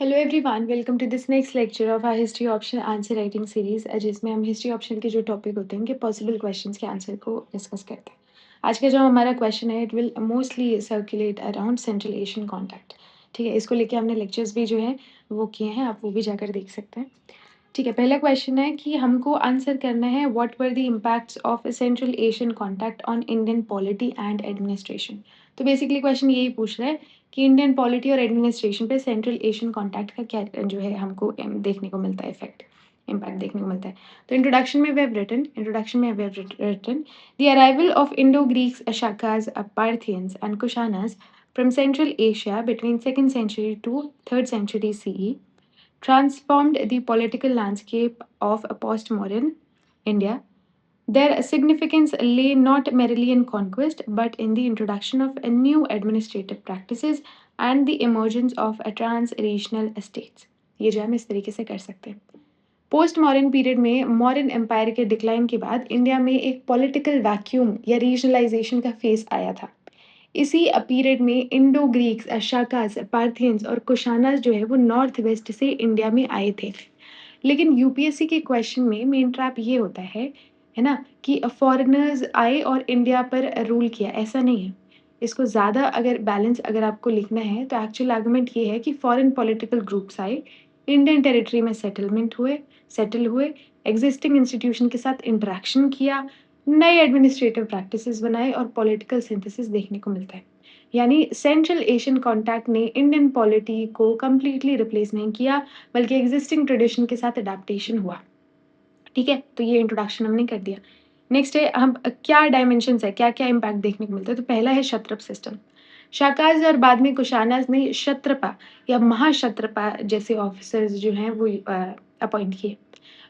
Hello everyone, welcome to this next lecture of our history option answer writing series, जिसमें हम history option के जो topic होते हैं उनके पॉसिबल क्वेश्चंस के आंसर को डिस्कस करते हैं। आज का जो हमारा क्वेश्चन है, it will mostly circulate around central Asian contact. ठीक है, इसको लेके हमने लेक्चर्स भी जो है वो किए हैं, आप वो भी जाकर देख सकते हैं। ठीक है, पहला क्वेश्चन है कि हमको आंसर करना है what were the impacts of Central Asian contact on Indian polity and administration. तो बेसिकली क्वेश्चन यही पूछ रहा है कि इंडियन पॉलिटी और एडमिनिस्ट्रेशन पे सेंट्रल एशियन कॉन्टैक्ट का क्या जो है हमको देखने को मिलता है, इफेक्ट इम्पैक्ट देखने को मिलता है। तो इंट्रोडक्शन में we have written the arrival of Indo Greeks, Shakas, Parthians and Kushanas from Central Asia between second century to third century CE transformed the political landscape of post-modern India. Their significance lay not merely in conquest, but in the introduction of new administrative practices and the emergence of trans-regional states. ये जो हम इस तरीके से कर सकते हैं। Post modern period में मॉडर्न एम्पायर के डिक्लाइन के बाद इंडिया में एक पॉलिटिकल वैक्यूम या रीजनलाइजेशन का फेस आया था। इसी पीरियड में इंडो ग्रीक्स, शाकास, पार्थियंस और कुशानास जो है वो नॉर्थ वेस्ट से इंडिया में आए थे। लेकिन यूपीएससी के क्वेश्चन में मेन ट्रैप ये होता है ना, कि फॉरेनर्स आए और इंडिया पर रूल किया, ऐसा नहीं है। इसको ज़्यादा अगर बैलेंस अगर आपको लिखना है तो एक्चुअल आर्गुमेंट ये है कि फॉरेन पॉलिटिकल ग्रुप्स आए, इंडियन टेरिटरी में सेटल हुए, एग्जिस्टिंग इंस्टीट्यूशन के साथ इंटरेक्शन किया, नए एडमिनिस्ट्रेटिव प्रैक्टिसेस बनाए और पॉलिटिकल सिंथेसिस देखने को मिलता है। यानी सेंट्रल एशियन कॉन्टैक्ट ने इंडियन पॉलिटी को कम्प्लीटली रिप्लेस नहीं किया, बल्कि एग्जिस्टिंग ट्रेडिशन के साथ अडेप्टेशन हुआ। ठीक है, तो ये इंट्रोडक्शन हमने कर दिया। नेक्स्ट है हम क्या डायमेंशंस है, क्या क्या इम्पैक्ट देखने को मिलता है। तो पहला है क्षत्रप सिस्टम। शाकाज और बाद में कुशानाज ने क्षत्रपा या महाक्षत्रपा जैसे ऑफिसर्स जो हैं वो अपॉइंट किए।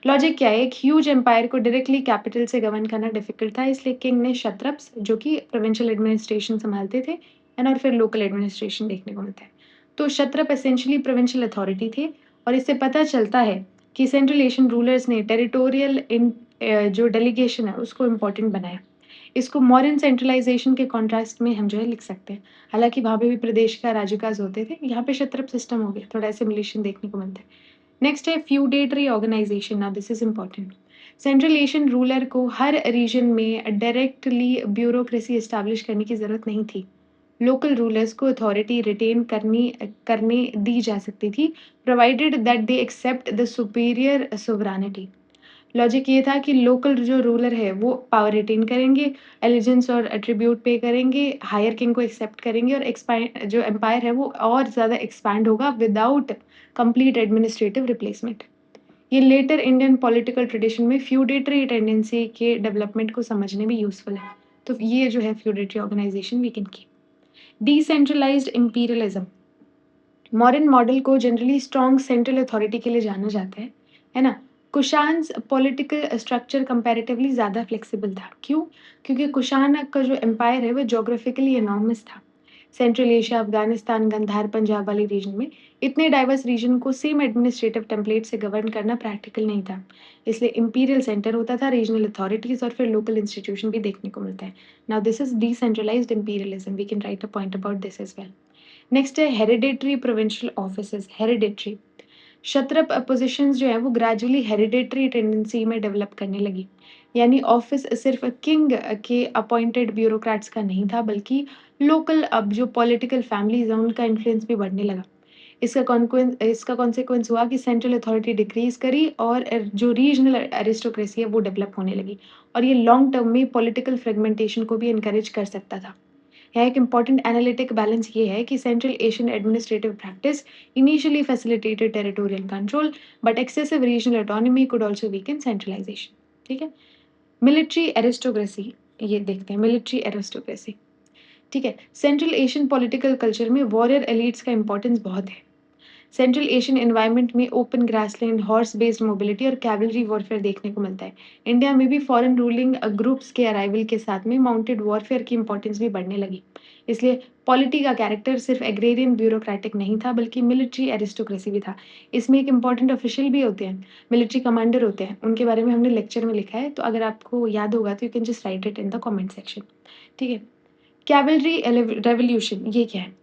लॉजिक क्या है, एक ह्यूज एम्पायर को डायरेक्टली कैपिटल से गवर्न करना डिफिकल्ट था, इसलिए किंग ने क्षत्रप्स जो कि प्रोविंशियल एडमिनिस्ट्रेशन संभालते थे एंड और फिर लोकल एडमिनिस्ट्रेशन देखने को मिलता है। तो क्षत्रप एसेंशियली प्रोविंशियल अथॉरिटी थे और इससे पता चलता है कि सेंट्रल एशियन रूलर्स ने टेरिटोरियल जो डेलीगेशन है उसको इम्पोर्टेंट बनाया। इसको मॉडर्न सेंट्रलाइजेशन के कॉन्ट्रास्ट में हम जो है लिख सकते हैं। हालांकि वहाँ पे भी प्रदेश का राजूकाज होते थे, यहाँ पे क्षत्रप सिस्टम हो गया, थोड़ा एसिमिलेशन देखने को मिलता है। नेक्स्ट है feudatory organisation. Now this is important. Central Asian ruler को हर रीजन में डायरेक्टली ब्यूरोक्रेसी एस्टैब्लिश करने की ज़रूरत नहीं थी। लोकल रूलर्स को अथॉरिटी रिटेन करने दी जा सकती थी, provided that they accept the superior sovereignty. Logic ये था कि लोकल जो रूलर है वो पावर रिटेन करेंगे, एलिजेंस और एट्रीब्यूट पे करेंगे, हायर किंग को एक्सेप्ट करेंगे और एक्सपैंड जो एम्पायर है वो और ज़्यादा एक्सपैंड होगा विदाउट कंप्लीट एडमिनिस्ट्रेटिव रिप्लेसमेंट। ये लेटर इंडियन पॉलिटिकल ट्रेडिशन में फ्यूडेटरी टेंडेंसी के डेवलपमेंट को समझने में यूजफुल है। तो ये जो है फ्यूडेटरी ऑर्गेनाइजेशन वी कैन की। Decentralised imperialism. मॉडर्न मॉडल को जनरली स्ट्रॉन्ग सेंट्रल अथॉरिटी के लिए जाना जाता है ना। कुशान्स पॉलिटिकल स्ट्रक्चर कंपैरेटिवली ज़्यादा फ्लेक्सिबल था। क्यों? क्योंकि कुशान का जो एम्पायर है वो जोग्राफिकली एनॉर्मस था। सेंट्रल एशिया, अफगानिस्तान, गंधार, पंजाब वाले रीजन में इतने डाइवर्स रीजन को सेम एडमिनिस्ट्रेटिव टेम्पलेट से गवर्न करना प्रैक्टिकल नहीं था। इसलिए इंपीरियल सेंटर होता था, रीजनल अथॉरिटीज और फिर लोकल इंस्टीट्यूशन भी देखने को मिलता है। Now this is decentralised imperialism, we can write a point about this as well. Next है hereditary provincial offices. Hereditary kshatrap positions जो है वो ग्रेजुअली हेरिडेटरी टेंडेंसी में डेवलप करने लगी। यानी ऑफिस सिर्फ किंग के अपॉइंटेड ब्यूरोक्रेट्स का नहीं था, बल्कि लोकल अब जो पॉलिटिकल फैमिलीज हैं उनका इन्फ्लुएंस भी बढ़ने लगा। इसका कॉन्सिक्वेंस हुआ कि सेंट्रल अथॉरिटी डिक्रीज करी और जो रीजनल एरिस्टोक्रेसी है वो डेवलप होने लगी, और ये लॉन्ग टर्म में पॉलिटिकल फ्रेगमेंटेशन को भी इनकरेज कर सकता था। यहाँ एक इम्पॉर्टेंट एनालिटिक बैलेंस ये है कि central Asian administrative practice initially facilitated territorial control, but excessive regional autonomy could also weaken centralisation. ठीक है, मिलिट्री एरिस्टोक्रेसी, ये देखते हैं मिलिट्री एरिस्टोक्रेसी। ठीक है, सेंट्रल एशियन पॉलिटिकल कल्चर में वॉरियर एलिट्स का इंपॉर्टेंस बहुत है। सेंट्रल एशियन एनवायरनमेंट में open grassland, horse based mobility और कैवलरी वॉरफेयर देखने को मिलता है। इंडिया में भी फॉरेन रूलिंग ग्रुप्स के अराइवल के साथ में माउंटेड वॉरफेयर की इंपॉर्टेंस भी बढ़ने लगी। इसलिए पॉलिटी का कैरेक्टर सिर्फ एग्रेरियन ब्यूरोक्रेटिक नहीं था, बल्कि मिलिट्री एरिस्टोक्रेसी भी था। इसमें एक इंपॉर्टेंट ऑफिशियल भी होते हैं, मिलिट्री कमांडर होते हैं, उनके बारे में हमने लेक्चर में लिखा है, तो अगर आपको याद होगा तो you can just right it in the comment section. ठीक है, कैवलरी रेवोल्यूशन ये क्या है?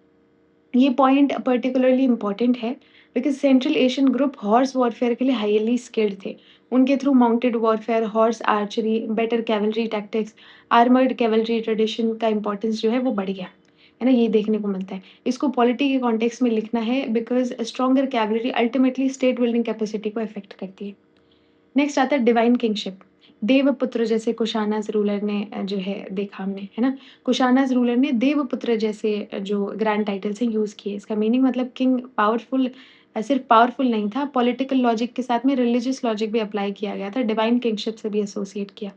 ये पॉइंट पर्टिकुलरली इम्पोर्टेंट है because central Asian group horse warfare के लिए हाईली स्किल्ड थे। उनके through mounted warfare, horse archery, better cavalry tactics, armoured cavalry tradition का इम्पोर्टेंस जो है वो बढ़ गया। है ना? ये देखने को मिलता है। इसको पॉलिटी के कॉन्टेक्स्ट में लिखना है because stronger cavalry ultimately state building capacity को अफेक्ट करती है। नेक्स्ट आता है डिवाइन किंगशिप। देवपुत्र जैसे कुशानाज़ रूलर ने जो है देखा हमने, है ना? कुशानाज़ रूलर ने देवपुत्र जैसे जो ग्रैंड टाइटल्स हैं यूज़ किए। इसका मीनिंग मतलब किंग पावरफुल सिर्फ़ पावरफुल नहीं था, पॉलिटिकल लॉजिक के साथ में रिलिजियस लॉजिक भी अप्लाई किया गया था, डिवाइन किंगशिप से भी एसोसिएट किया।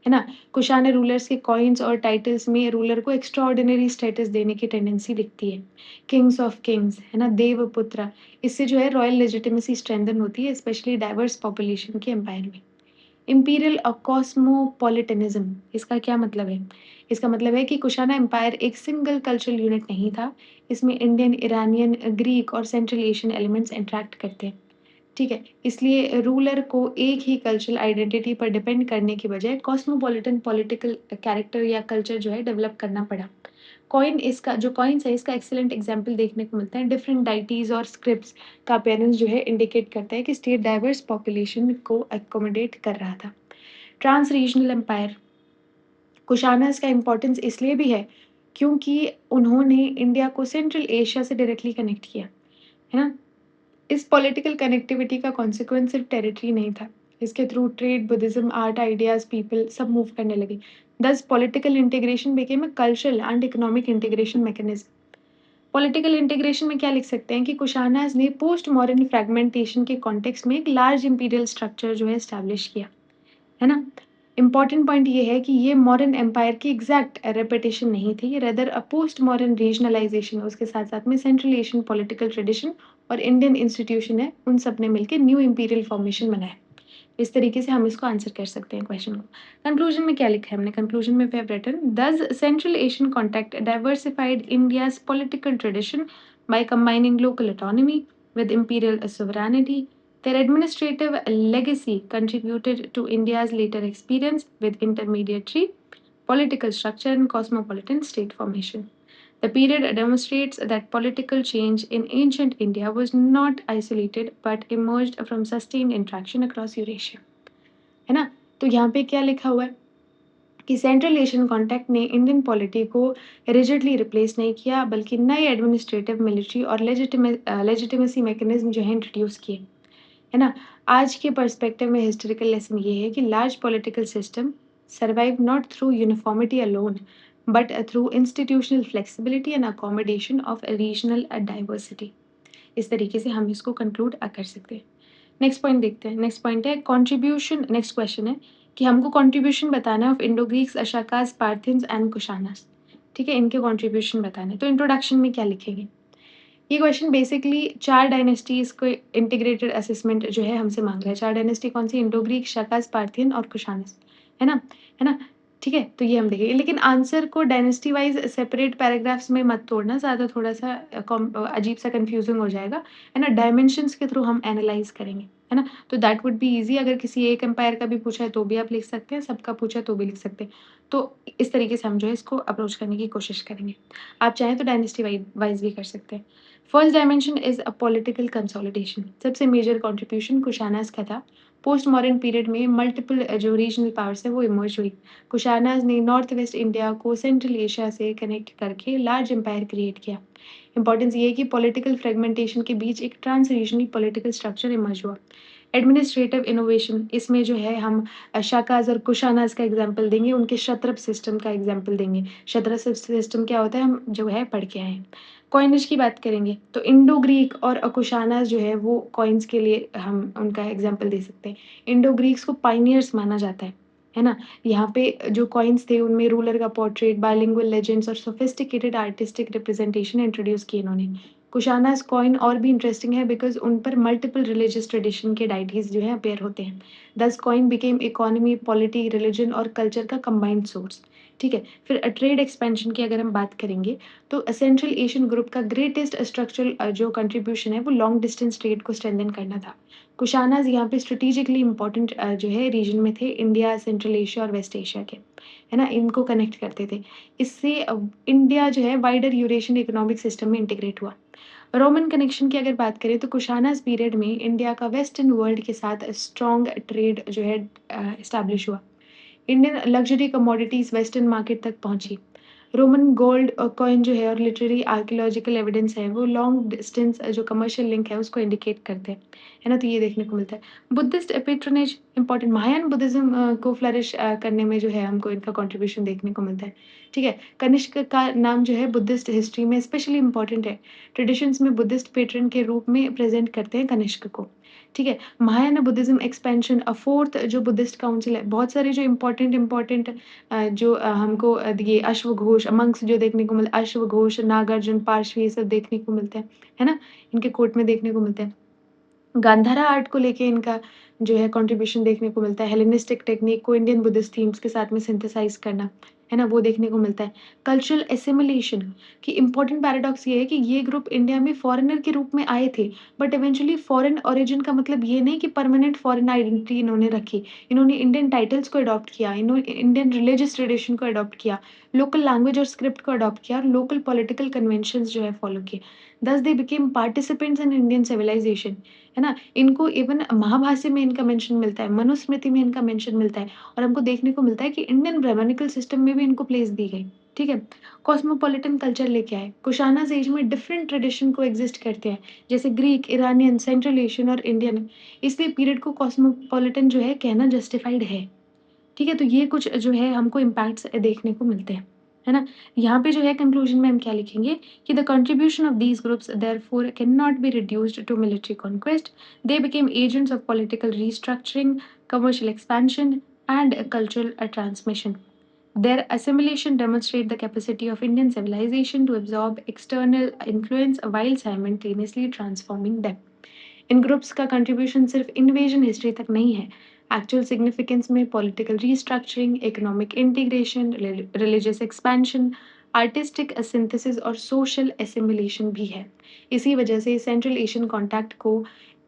है ना? कुशान रूलर्स के कॉइन्स और टाइटल्स में रूलर को एक्स्ट्राऑर्डिनरी स्टेटस देने की टेंडेंसी दिखती है। किंग्स ऑफ किंग्स, है ना? देवपुत्र, इससे जो है रॉयल लेजिटिमेसी स्ट्रेंथन होती है, स्पेशली डाइवर्स पॉपुलेशन के एम्पायर में। इंपीरियल कॉस्मोपॉलिटनिज्म, इसका क्या मतलब है? इसका मतलब है कि कुशाना एम्पायर एक सिंगल कल्चरल यूनिट नहीं था। इसमें इंडियन, ईरानियन, ग्रीक और सेंट्रल एशियन एलिमेंट्स इंटरैक्ट करते हैं। ठीक है? इसलिए रूलर को एक ही कल्चरल आइडेंटिटी पर डिपेंड करने के बजाय कॉस्मोपॉलिटन पॉलिटिकल कैरेक्टर या कल्चर जो है डेवलप करना पड़ा। कॉइन्स है इसका एक्सीलेंट एग्जाम्पल देखने को मिलता है। डिफरेंट डाइटीज़ और स्क्रिप्ट्स का अपीयरेंस जो है इंडिकेट करता है कि स्टेट डाइवर्स पॉपुलेशन को अकोमोडेट कर रहा था। ट्रांस रीजनल एम्पायर, कुशानस का इम्पोर्टेंस इसलिए भी है क्योंकि उन्होंने इंडिया को सेंट्रल एशिया से डायरेक्टली कनेक्ट किया, है ना? इस पॉलिटिकल कनेक्टिविटी का कॉन्सिक्वेंस सिर्फ टेरिटरी नहीं था। इसके through trade, Buddhism, art, ideas, people सब मूव करने लगे। Thus political integration became a cultural and economic integration mechanism. Political integration में क्या लिख सकते हैं कि कुशानाज़ ने पोस्ट मॉडर्न फ्रैगमेंटेशन के कॉन्टेक्स्ट में एक लार्ज इंपीरियल स्ट्रक्चर जो है एस्टैब्लिश किया, है ना? इम्पोर्टेंट पॉइंट ये है कि ये मॉडर्न एम्पायर की एग्जैक्ट रेपिटेशन नहीं थी, रेदर अ पोस्ट मॉडर्न रीजनलाइजेशन। उसके साथ-साथ में सेंट्रल एशियन पॉलिटिकल ट्रेडिशन और इंडियन इंस्टीट्यूशन है, उन सब ने मिलके न्यू इंपीरियल फॉर्मेशन बनाया। इस तरीके से हम इसको आंसर कर सकते हैं क्वेश्चन को। कंक्लूजन में क्या लिखा है हमने? कंक्लूजन में वी हैव रिटन दस central Asian contact diversified India's political tradition by combining local autonomy with imperial sovereignty. Their administrative legacy contributed to India's later experience with intermediary political structure and cosmopolitan state formation. The period demonstrates that political change in ancient India was not isolated but emerged from sustained interaction across Eurasia. है ना? तो यहाँ पे क्या लिखा हुआ है कि सेंट्रल एशियन कॉन्टैक्ट ने इंडियन पॉलिटी को रिजिडली रिप्लेस नहीं किया, बल्कि नए एडमिनिस्ट्रेटिव, मिलिट्री और लेजिटिमेसी मैकेनिज्म जो है इंट्रोड्यूस किए। है ना? आज के पर्सपेक्टिव में हिस्टोरिकल लेसन ये है कि large political system survive not through uniformity alone but through institutional flexibility and accommodation of regional diversity. इस तरीके से हम इसको कंक्लूड कर सकते हैं। नेक्स्ट पॉइंट देखते हैं। नेक्स्ट पॉइंट है कॉन्ट्रीब्यूशन। नेक्स्ट क्वेश्चन है कि हमको कॉन्ट्रीब्यूशन बताना है of Indo Greeks, Shakas, Parthians and Kushanas. ठीक है, इनके कॉन्ट्रीब्यूशन बताने। तो इंट्रोडक्शन में क्या लिखेंगे? ये क्वेश्चन बेसिकली 4 डायनेस्टीज़ को इंटीग्रेटेड असेसमेंट जो है हमसे माँग रहा है। 4 डायनेस्टी कौन-सी? इंडो ग्रीक, शाकास, पार्थियन और कुशानस। है ना? है ना? ठीक है, तो ये हम देखेंगे। लेकिन आंसर को डायनेस्टी वाइज़ सेपरेट पैराग्राफ्स में मत तोड़ना, ज़्यादा थोड़ा-सा अजीब-सा कन्फ्यूज़िंग हो जाएगा। है ना? डायमेंशंस के थ्रू हम एनालाइज़ करेंगे। है ना? तो दैट वुड बी ईज़ी। अगर किसी एक एम्पायर का भी पूछा है तो भी आप लिख सकते हैं, सबका पूछा है तो भी लिख सकते हैं। तो इस तरीके से हम जो है इसको अप्रोच करने की कोशिश करेंगे। आप चाहें तो डायनेस्टी वाइज़ भी कर सकते हैं। First dimension is a political consolidation. सबसे मेजर कंट्रीब्यूशन कुशानास का था। पोस्ट मॉडर्न पीरियड में मल्टीपल जो रीजनल पावर्स है वो इमर्ज हुई। कुशानास ने नॉर्थ वेस्ट इंडिया को सेंट्रल एशिया से कनेक्ट करके लार्ज एम्पायर क्रिएट किया। इंपॉर्टेंस ये है कि पॉलिटिकल फ्रेगमेंटेशन के बीच एक trans regional political structure emerge हुआ। एडमिनिस्ट्रेटिव इनोवेशन, इसमें जो है हम शाकाज़ और कुशानाज़ का एग्ज़ाम्पल देंगे, उनके शत्रप सिस्टम का एग्ज़ाम्पल देंगे। शत्रप सिस्टम क्या होता है हम जो है पढ़ के आए हैं। कॉइनेज की बात करेंगे तो इंडो ग्रीक और कुशानाज़ जो है वो कॉइन्स के लिए हम उनका एग्ज़ाम्पल दे सकते हैं। इंडो ग्रीक्स को पायनियर्स माना जाता है ना? यहाँ पे जो कॉइन्स थे उनमें रूलर का पोर्ट्रेट, बाइलिंगुअल लेजेंड्स और सोफिस्टिकेटेड आर्टिस्टिक रिप्रेजेंटेशन इंट्रोड्यूस किए इन्होंने। कुशानाज़ कॉइन और भी इंटरेस्टिंग है बिकॉज़ उन पर मल्टीपल रिलीजियस ट्रेडिशन के डाइटीज़ जो हैं अपीयर होते हैं। दस coin became economy, polity, religion और कल्चर का कंबाइंड सोर्स। ठीक है? फिर ट्रेड एक्सपेंशन की अगर हम बात करेंगे, तो सेंट्रल एशियन ग्रुप का ग्रेटेस्ट स्ट्रक्चरल जो कंट्रीब्यूशन है, वो लॉन्ग डिस्टेंस ट्रेड को स्ट्रेंथन करना था। कुशानाज़ यहाँ पे स्ट्रेटेजिकली इम्पोर्टेंट जो है रीजन में थे, इंडिया, सेंट्रल एशिया और वेस्ट एशिया के, है ना? इनको कनेक्ट करते थे। इससे इंडिया जो है वाइडर यूरेशियन इकोनॉमिक सिस्टम में इंटीग्रेट हुआ। रोमन कनेक्शन की अगर बात करें तो कुशानाज़ पीरियड में इंडिया का वेस्टर्न वर्ल्ड के साथ स्ट्रॉन्ग ट्रेड जो है एस्टैब्लिश हुआ। Indian luxury commodities western market तक पहुँची। रोमन गोल्ड कॉइन जो है और लिटरेरी आर्कियोलॉजिकल एविडेंस है, वो लॉन्ग डिस्टेंस जो कमर्शियल लिंक है, उसको इंडिकेट करते हैं। है ना? तो ये देखने को मिलता है। Buddhist patronage important Mahayana Buddhism को फ्लरिश करने में जो है हमको इनका कंट्रीब्यूशन देखने को मिलता है। ठीक है? कनिष्क का नाम जो है बुद्धिस्ट हिस्ट्री में स्पेशली इम्पोर्टेंट है। ट्रेडिशंस में बुद्धिस्ट पैट्रन के रूप में प्रेज़ेंट करते हैं कनिष्क को। ठीक है? महायान बुद्धिज़्म एक्सपेंशन फोर्थ जो बुद्धिस्ट काउंसिल है, बहुत सारे जो इम्पोर्टेंट जो हमको ये अश्वघोष, मंक्स जो देखने को मिले अश्वघोष, नागार्जुन, पारशी ये सब देखने को मिलते हैं, है ना? इनके कोर्ट में देखने को मिलते हैं। गांधारा आर्ट को लेके इनका जो है कंट्रीब्यूशन देखने को मिलता है। हेलेनिस्टिक टेक्निक को इंडियन बुद्धिस्ट थीम्स के साथ में सिंथेसाइज़ करना, है ना? वो देखने को मिलता है। कल्चरल एसिमिलेशन की इम्पोर्टेंट पैराडॉक्स ये है कि ये ग्रुप इंडिया में फॉरेनर के रूप में आए थे, बट इवेंचुअली फॉरेन ओरिजिन का मतलब ये नहीं कि परमानेंट फॉरेन आइडेंटिटी इन्होंने रखी। इन्होंने इंडियन टाइटल्स को अडॉप्ट किया, इन्होंने इंडियन रिलिजियस ट्रेडिशन को अडॉप्ट किया, लोकल लैंग्वेज और स्क्रिप्ट को अडॉप्ट किया और लोकल पॉलिटिकल कन्वेंशंस जो है फॉलो किए। Thus they became participants in Indian civilization, है ना? इनको इवन महाभाष्य में इनका मेंशन मिलता है, मनुस्मृति में इनका मेंशन मिलता है और हमको देखने को मिलता है कि इंडियन ब्राह्मणिकल सिस्टम में भी इनको प्लेस दी गई, ठीक है? कॉस्मोपॉलिटन कल्चर लेके आए, कुशानाज़ एज में डिफरेंट ट्रेडिशन कोएग्जिस्ट करते हैं, जैसे ग्रीक, इरानियन, सेंट्रल एशियन और इंडियन, इसलिए पीरियड को कॉस्मोपॉलिटन जो है कहना जस्टिफाइड है। ठीक है? तो ये कुछ जो है हमको इम्पैक्ट्स देखने को मिलते हैं, है ना? यहाँ पे जो है कंक्लूजन में हम क्या लिखेंगे कि the contribution of these groups therefore can not be reduced to military conquest, they became agents of political restructuring, commercial expansion and cultural transmission. Their assimilation demonstrate the capacity of Indian civilization to absorb external influence while simultaneously transforming them. In groups का contribution सिर्फ invasion history तक नहीं है, actual significance में political restructuring, economic integration, religious expansion, artistic synthesis और social assimilation भी है। इसी वजह से सेंट्रल एशियन कॉन्टैक्ट को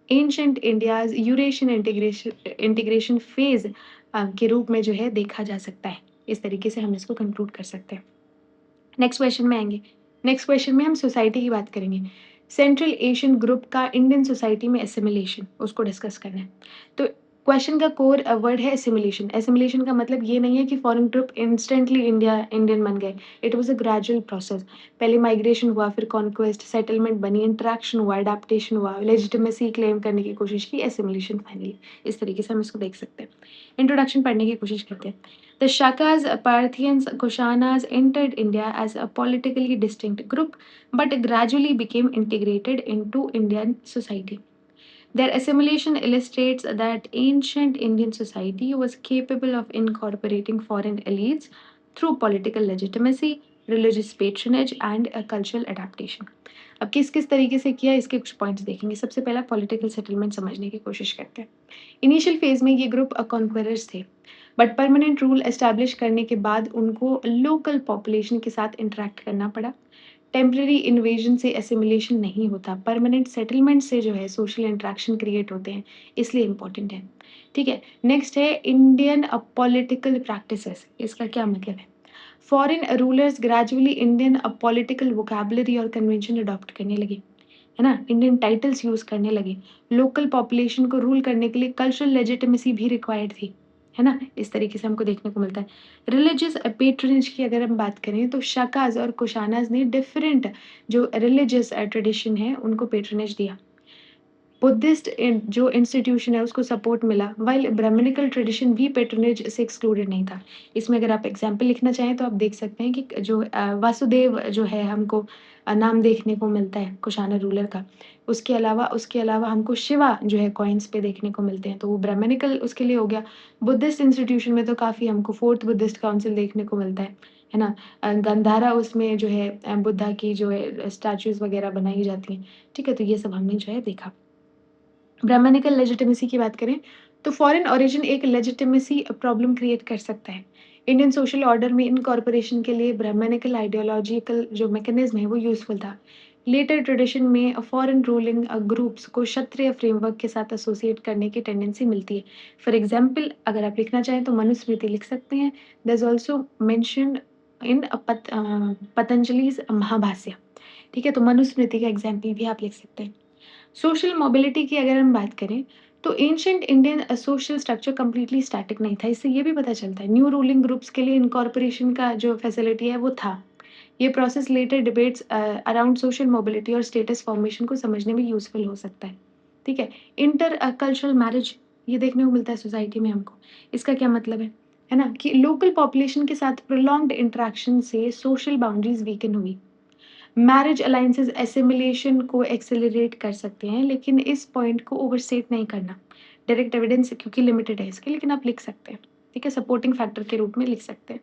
ancient India's Eurasian integration integration phase के रूप में जो है देखा जा सकता है। इस तरीके से हम इसको कंक्लूड कर सकते हैं। नेक्स्ट क्वेश्चन में आएँगे। नेक्स्ट क्वेश्चन में हम सोसाइटी की बात करेंगे। सेंट्रल एशियन ग्रुप का इंडियन सोसाइटी में एसिमिलेशन उसको डिस्कस करना है। तो क्वेश्चन का कोर वर्ड है एसिमिलेशन। एसिमिलेशन का मतलब ये नहीं है कि फॉरेन ग्रुप इंस्टेंटली इंडियन बन गए। It was a gradual process. पहले माइग्रेशन हुआ, फिर कॉन्क्वेस्ट, सेटलमेंट बनी, इंटरैक्शन हुआ, एडैप्टेशन हुआ, लेजिटिमेसी क्लेम करने की कोशिश की, एसिमिलेशन फाइनली। इस तरीके से हम इसको देख सकते हैं। इंट्रोडक्शन पढ़ने की कोशिश करते हैं। The Shakas, Parthians, Kushanas entered India as a politically distinct group but gradually became integrated into Indian society. Their assimilation illustrates that ancient Indian society was capable of incorporating foreign elites through political legitimacy, religious patronage, and a cultural adaptation. अब किस किस तरीके से किया इसके कुछ points देखेंगे। सबसे पहला पॉलिटिकल सेटलमेंट समझने की कोशिश करते हैं। इनिशियल फेज में ये ग्रुप कॉन्क्वरर्स थे, बट परमानेंट रूल एस्टैब्लिश करने के बाद उनको लोकल पॉपुलेशन के साथ इंटरैक्ट करना पड़ा। टेम्पररी इन्वेजन से एसिमिलेशन नहीं होता, परमानेंट सेटलमेंट से जो है सोशल इंटरैक्शन क्रिएट होते हैं, इसलिए इम्पोर्टेंट है। ठीक है? नेक्स्ट है इंडियन पॉलिटिकल प्रैक्टिसेस। इसका क्या मतलब है? Foreign rulers gradually Indian political vocabulary और कन्वेंशन अडॉप्ट करने लगे, है ना? इंडियन टाइटल्स यूज़ करने लगे। लोकल पॉपुलेशन को रूल करने के लिए कल्चरल लेजिटिमेसी भी रिक्वायर्ड थी, है ना? इस तरीके से हमको देखने को मिलता है। रिलिजियस पैट्रनेज की अगर हम बात करें तो शाकाज़ और कुशानाज़ ने डिफरेंट जो रिलिजियस ट्रेडिशन है उनको पैट्रनेज दिया। बुद्धिस्ट जो इंस्टीट्यूशन है उसको सपोर्ट मिला, व्हाइल ब्राह्मणिकल ट्रेडिशन भी पैट्रोनेज से एक्सक्लूडेड नहीं था। इसमें अगर आप एग्जाम्पल लिखना चाहें तो आप देख सकते हैं कि जो वासुदेव जो है हमको नाम देखने को मिलता है कुशाना रूलर का। उसके अलावा हमको शिवा जो है कॉइन्स पे देखने को मिलते हैं, तो वो ब्राह्मणिकल उसके लिए हो गया। बुद्धिस्ट इंस्टीट्यूशन में तो काफ़ी हमको फोर्थ बुद्धिस्ट काउंसिल देखने को मिलता है ना? गंधारा उसमें जो है बुद्धा की जो है स्टैचूज़ वगैरह बनाई जाती हैं। ठीक है? तो ये सब हमने जो है देखा। ब्राह्मणिकल लेजिटिमेसी की बात करें तो फॉरेन ओरिजिन एक लेजिटिमेसी प्रॉब्लम क्रिएट कर सकता है। इंडियन सोशल ऑर्डर में इनकॉर्पोरेशन के लिए ब्राह्मणिकल आइडियोलॉजिकल जो मैकेनिज्म है वो यूज़फुल था। लेटर ट्रेडिशन में फॉरेन रूलिंग ग्रुप्स को क्षत्रिय फ्रेमवर्क के साथ एसोसिएट करने की टेंडेंसी मिलती है। फॉर एग्ज़ाम्पल अगर आप लिखना चाहें तो मनुस्मृति लिख सकते हैं। There is also mentioned in Patanjali's Mahabhashya. ठीक है? तो मनुस्मृति का एग्ज़ाम्पल भी आप लिख सकते हैं। सोशल मोबिलिटी की अगर हम बात करें, तो ancient Indian social structure completely static नहीं था। इससे ये भी पता चलता है, न्यू रूलिंग ग्रुप्स के लिए इनकॉर्पोरेशन का जो फैसिलिटी है, वो था। ये process later debates around social mobility और स्टेटस फॉर्मेशन को समझने में यूज़फुल हो सकता है। ठीक है? इंटर कल्चरल मैरिज ये देखने को मिलता है सोसाइटी में हमको। इसका क्या मतलब है ना? कि लोकल पॉपुलेशन के साथ प्रोलॉन्ग्ड इंटरैक्शन से सोशल बाउंड्रीज़ वीकन हुई। मैरिज अलायंसेस एसिमिलेशन को एक्सेलरेट कर सकते हैं, लेकिन इस पॉइंट को ओवरस्टेट नहीं करना। डायरेक्ट एविडेंस क्योंकि लिमिटेड है इसके, लेकिन आप लिख सकते हैं। ठीक है? सपोर्टिंग फैक्टर के रूप में लिख सकते हैं।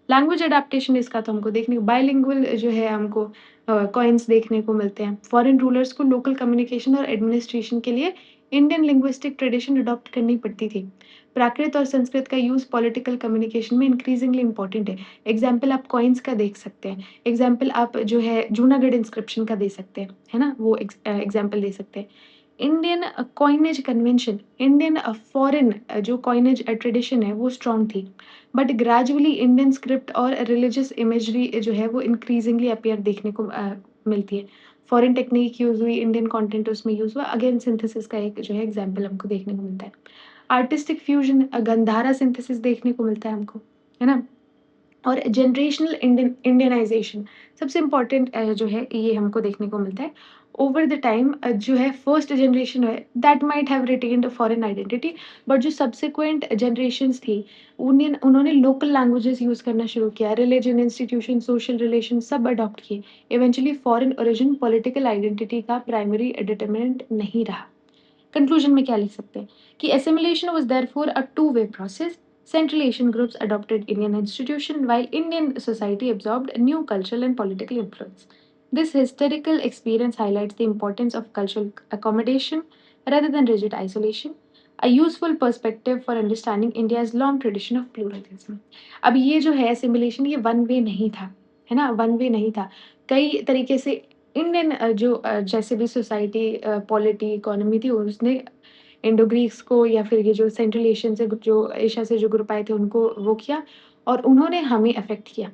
लैंग्वेज अडैप्टेशन इसका तो हमको देखने को बाइलिंगुअल जो है हमको कॉइन्स देखने को मिलते हैं। फॉरेन रूलर्स को लोकल कम्युनिकेशन और एडमिनिस्ट्रेशन के लिए इंडियन लिंग्विस्टिक ट्रेडिशन अडॉप्ट करनी पड़ती थी। प्राकृत और संस्कृत का यूज़ पॉलिटिकल कम्युनिकेशन में इंक्रीजिंगली इंपॉर्टेंट है। एग्जाम्पल आप कॉइन्स का देख सकते हैं। एग्जाम्पल आप जो है जूनागढ़ इंस्क्रिप्शन का दे सकते हैं, है ना? वो एग्जाम्पल दे सकते हैं। Indian coinage convention, Indian foreign जो कॉइनेज ट्रेडिशन है वो स्ट्रॉन्ग थी। बट ग्रेजुअली इंडियन स्क्रिप्ट और रिलीजियस इमेजरी जो है वो इंक्रीजिंगली अपीयर देखने को मिलती है। फॉरेन टेक्निक यूज़ हुई, इंडियन कंटेंट उसमें यूज़ हुआ, अगेन सिंथेसिस का एक जो है एग्जांपल हमको देखने को मिलता है। आर्टिस्टिक फ्यूजन गंधारा सिंथेसिस देखने को मिलता है हमको, है ना? और जनरेशनल इंडियनाइजेशन सबसे इम्पोर्टेंट जो है ये हमको देखने को मिलता है। ओवर द टाइम जो है फर्स्ट जनरेशन है that might have retained foreign identity, but जो सब्सिक्वेंट जनरेशंस थी उन्होंने लोकल लैंग्वेजेस यूज़ करना शुरू किया, रिलीजन, इंस्टीट्यूशन, सोशल रिलेशन सब अडॉप्ट किए। Eventually foreign origin political identity का प्राइमरी डिटरमिनेंट नहीं रहा। कंक्लूजन में क्या लिख सकते हैं कि assimilation was therefore a two-way process. Central Asian groups adopted Indian institution while Indian society absorbed new cultural and political influence. This historical experience highlights the importance of cultural accommodation rather than rigid isolation, a useful perspective for understanding India's long tradition of pluralism. अब ये जो है assimilation ये one way नहीं था, है ना? one way नहीं था। कई तरीके से इंडियन जो जैसे भी सोसाइटी पॉलिटी इकोनॉमी थी उसने इंडो ग्रीक्स को या फिर ये जो सेंट्रल एशियन से जो एशिया से जो ग्रुप आए थे उनको वो किया और उन्होंने हमें अफेक्ट किया।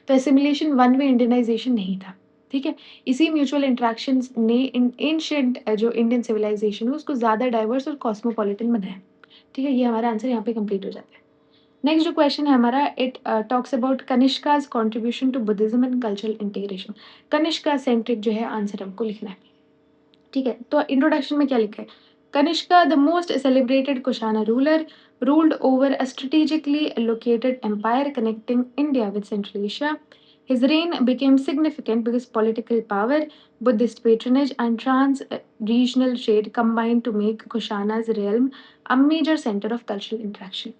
तो एसिमिलेशन वन वे इंडियनाइजेशन नहीं था। ठीक है? इसी म्यूचुअल इंटरैक्शंस ने एंशिएंट जो इंडियन सिविलाइजेशन है उसको ज़्यादा डाइवर्स और कॉस्मोपॉलिटन बनाया। ठीक है? ये हमारा आंसर यहाँ पे कंप्लीट हो जाता है। नेक्स्ट जो क्वेश्चन है हमारा it talks about Kanishka's contribution to Buddhism and cultural integration. Kanishka centric जो है आंसर हमको लिखना है। ठीक है? तो इंट्रोडक्शन में क्या लिखा है? Kanishka the most celebrated Kushana ruler ruled over a strategically located empire connecting India with Central Asia. His reign became significant because political power, Buddhist patronage, and trans-regional trade combined to make Kushana's realm a major center of cultural interaction.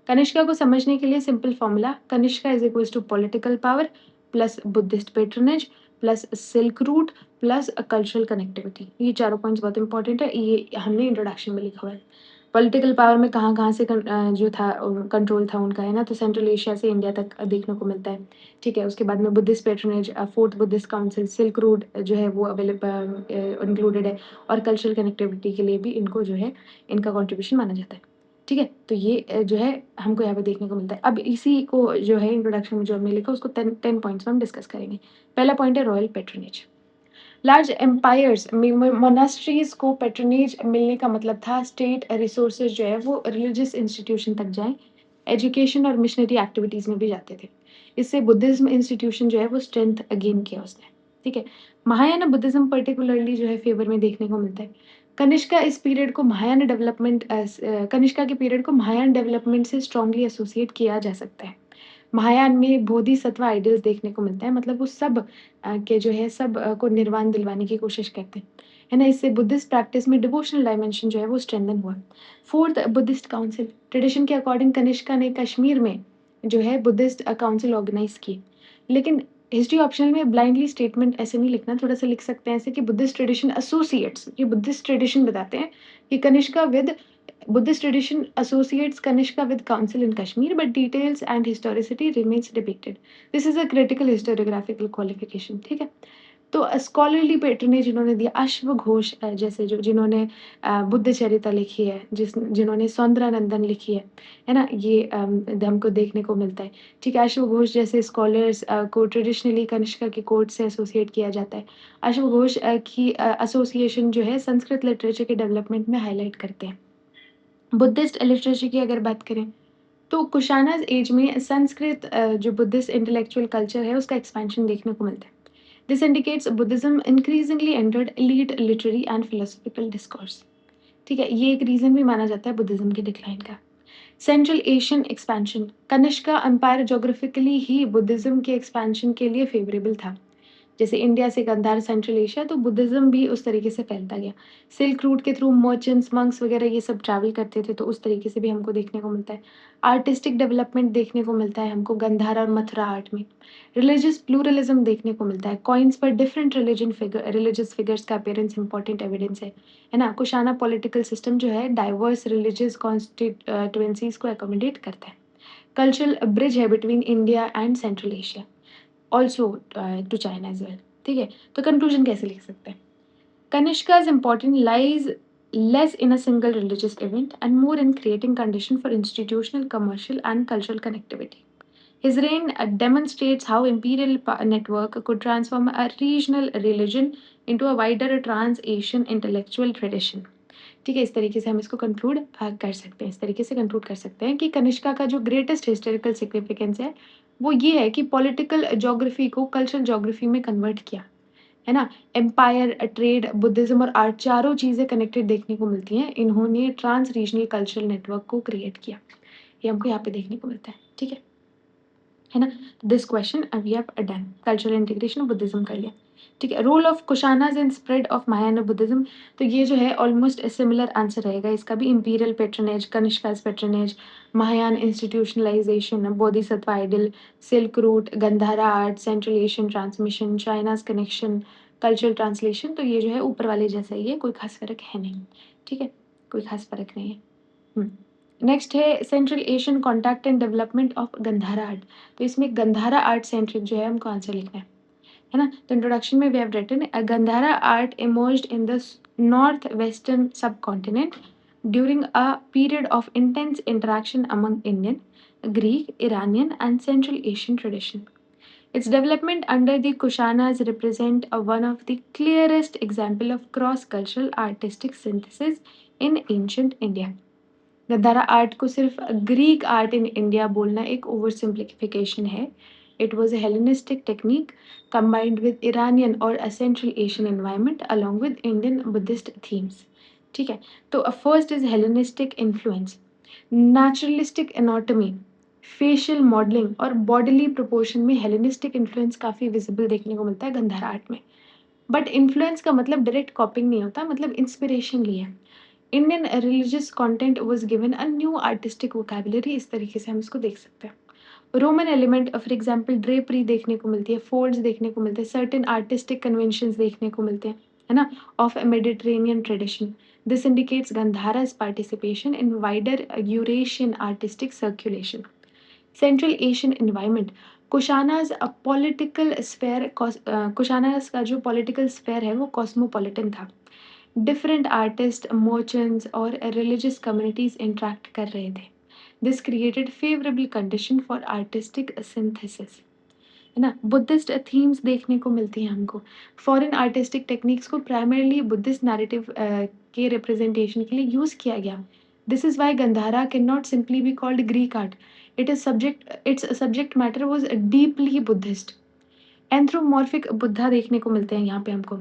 Kanishka को समझने के लिए simple formula Kanishka is equals to political power plus Buddhist patronage plus silk route plus cultural connectivity. ये चारों points बहुत important है, ये हमने इंट्रोडक्शन में लिखा हुआ है। पॉलिटिकल पावर में कहाँ कहाँ से जो था कंट्रोल था उनका, है ना? तो सेंट्रल एशिया से इंडिया तक देखने को मिलता है। ठीक है? उसके बाद में Buddhist patronage, fourth Buddhist council, silk route जो है वो अवेलेबल इंक्लूडेड है और कल्चरल कनेक्टिविटी के लिए भी इनको जो है इनका कॉन्ट्रीब्यूशन माना जाता है। ठीक है? तो ये जो है हमको यहाँ पे देखने को मिलता है। अब इसी को जो है इंट्रोडक्शन में जो हमने लिखा उसको 10 पॉइंट्स में हम डिस्कस करेंगे। पहला पॉइंट है रॉयल पैट्रोनेज। लार्ज एम्पायर्स में मोनास्ट्रीज को पैट्रोनेज मिलने का मतलब था स्टेट रिसोर्सेज जो है वो रिलीजियस इंस्टीट्यूशन तक जाएँ, एजुकेशन और मिशनरी एक्टिविटीज़ में भी जाते थे। इससे बुद्धिज़्म इंस्टीट्यूशन जो है वो स्ट्रेंथ गेन किया उसने। ठीक है? महायान बुद्धिज़्म पर्टिकुलरली जो है फ़ेवर में देखने को मिलता है। कनिष्का इस पीरियड को महायान डेवलपमेंट कनिष्का के पीरियड को महायान डेवलपमेंट से स्ट्रांगली एसोसिएट किया जा सकता है। महायान में बोधिसत्व आइडियल्स देखने को मिलता है, मतलब वो सब के जो है सब को निर्वाण दिलवाने की कोशिश करते हैं, है ना? इससे बुद्धिस्ट प्रैक्टिस में डिवोशनल डायमेंशन जो है वो स्ट्रेंथन हुआ। फोर्थ बुद्धिस्ट काउंसिल, ट्रेडिशन के अकॉर्डिंग कनिष्का ने कश्मीर में जो है बुद्धिस्ट काउंसिल ऑर्गेनाइज की। लेकिन हिस्ट्री ऑप्शनल में ब्लाइंडली स्टेटमेंट ऐसे नहीं लिखना, थोड़ा सा लिख सकते हैं ऐसे कि बुद्धिस्ट ट्रेडिशन एसोसिएट्स, ये बुद्धिस्ट ट्रेडिशन बताते हैं कि Kanishka with Buddhist tradition associates Kanishka with council in Kashmir, but details and historicity remains debated. This is a critical historiographical qualification. ठीक है? तो स्कॉलरली पेट्रनेज जिन्होंने दिया अश्वघोष जैसे जो जिन्होंने बुद्ध चरिता लिखी है, जिन्होंने सौंदरानंदन लिखी है ना? ये हमको देखने को मिलता है। ठीक है, अश्वघोष जैसे स्कॉलर्स को ट्रेडिशनली कनिष्का के कोर्ट से एसोसिएट किया जाता है। अश्वघोष की एसोसिएशन जो है संस्कृत लिटरेचर के डेवलपमेंट में हाइलाइट करते हैं। बुद्धिस्ट लिटरेचर की अगर बात करें, तो कुशानाज़ एज में संस्कृत जो बुद्धिस्ट इंटेलेक्चुअल कल्चर है उसका एक्सपेंशन देखने को मिलता है। This indicates Buddhism increasingly entered elite literary and philosophical discourse. ठीक है, ये एक रीजन भी माना जाता है बुद्धिज्म के डिक्लाइन का। Central Asian expansion, Kanishka empire geographically ही बुद्धिज्म के एक्सपेंशन के लिए फेवरेबल था। जैसे इंडिया से गांधार सेंट्रल एशिया, तो बुद्धिज्म भी उस तरीके से फैलता गया। सिल्क रूट के थ्रू मर्चेंट्स, मंक्स वगैरह ये सब ट्रैवल करते थे, तो उस तरीके से भी हमको देखने को मिलता है। आर्टिस्टिक डेवलपमेंट देखने को मिलता है हमको गंधार और मथुरा आर्ट में। रिलीजियस प्लूरलिज्म देखने को मिलता है। कॉइन्स पर डिफरेंट रिलीजियस फिगर्स का अपीयरेंस इंपॉर्टेंट एविडेंस है ना? कुशाना पॉलिटिकल सिस्टम जो है डाइवर्स रिलीजियस कॉन्स्टिट्यूएंसीज को अकोमोडेट करता है। कल्चरल ब्रिज है between India and Central Asia, also to China as well. ठीक है, तो कंक्लूजन कैसे लिख सकते हैं? Kanishka's importance lies less in a single religious event and more in creating conditions for institutional, commercial, and cultural connectivity. His reign demonstrates how imperial network could transform a regional religion into a wider trans-Asian intellectual tradition. ठीक है, इस तरीके से हम इसको conclude कर सकते हैं। इस तरीके से कंक्लूड कर सकते हैं कि कनिष्का का जो ग्रेटेस्ट हिस्टोरिकल सिग्निफिकेंस है, वो ये है कि पॉलिटिकल ज्योग्राफी को कल्चरल ज्योग्राफी में कन्वर्ट किया, है ना? एम्पायर, ट्रेड, बुद्धिज़्म और आर्ट चारों चीज़ें कनेक्टेड देखने को मिलती हैं। इन्होंने ट्रांस रीजनल कल्चरल नेटवर्क को क्रिएट किया। ये हमको यहाँ पे देखने को मिलता है, ठीक है ना? This question we have done. Cultural integration of Buddhism कर लिया, ठीक है। Role of Kushanas in spread of Mahayana Buddhism, तो ये जो है ऑलमोस्ट सिमिलर आंसर रहेगा इसका भी। Imperial patronage, Kanishka's patronage, Mahayana institutionalisation, bodhisattva idol, silk route, Gandhara art, Central Asian transmission, China's connection, cultural translation, तो ये जो है ऊपर वाले जैसा ही है, कोई खास फ़र्क है नहीं, ठीक है? कोई खास फ़र्क नहीं है। नेक्स्ट है Central Asian contact and development of Gandhara art, तो इसमें गंधारा आर्ट सेंट्रिक जो है हमको आंसर लिखना है ना? तो इंट्रोडक्शन में we have written Gandhara art emerged in the north western subcontinent during a period of intense interaction among Indian, Greek, Iranian and Central Asian tradition. Its development under the Kushanas represent one of the clearest example of cross-cultural artistic synthesis in ancient India. Gandhara art को सिर्फ Greek art in India बोलना एक over simplification है। It was a Hellenistic technique combined with Iranian or a Central Asian environment along with Indian Buddhist themes. ठीक है, तो first is Hellenistic influence. Naturalistic anatomy, facial modelling और bodily proportion में Hellenistic influence काफ़ी visible देखने को मिलता है गंधारा आर्ट में। बट इन्फ्लुएंस का मतलब डायरेक्ट कॉपिंग नहीं होता, मतलब इंस्पिरेशन लिया। Indian religious content was given a new artistic vocabulary, इस तरीके से हम इसको देख सकते हैं। Roman element for example drapery देखने को मिलती है, फोल्ड्स देखने को मिलते हैं, सर्टेन आर्टिस्टिक कन्वेंशंस देखने को मिलते हैं, है ना? Of a Mediterranean tradition. This indicates Gandhara's participation in wider Eurasian artistic circulation. Central Asian environment, Kushanas political sphere, Kushanas का जो पॉलिटिकल स्फेयर है वो कॉस्मोपॉलिटन था। डिफरेंट आर्टिस्ट, मर्चेंट्स और रिलीजियस कम्युनिटीज इंटरेक्ट कर रहे थे। This created favourable condition for artistic synthesis, है ना? बुद्धिस्ट थीम्स देखने को मिलती हैं हमको। फॉरेन आर्टिस्टिक टेक्निक्स को प्राइमरली बुद्धिस्ट नैरेटिव के रिप्रेजेंटेशन के लिए यूज किया गया। This is why Gandhara can not simply be called Greek art, its subject matter was deeply Buddhist. Anthropomorphic Buddha देखने को मिलते हैं यहाँ पे हमको।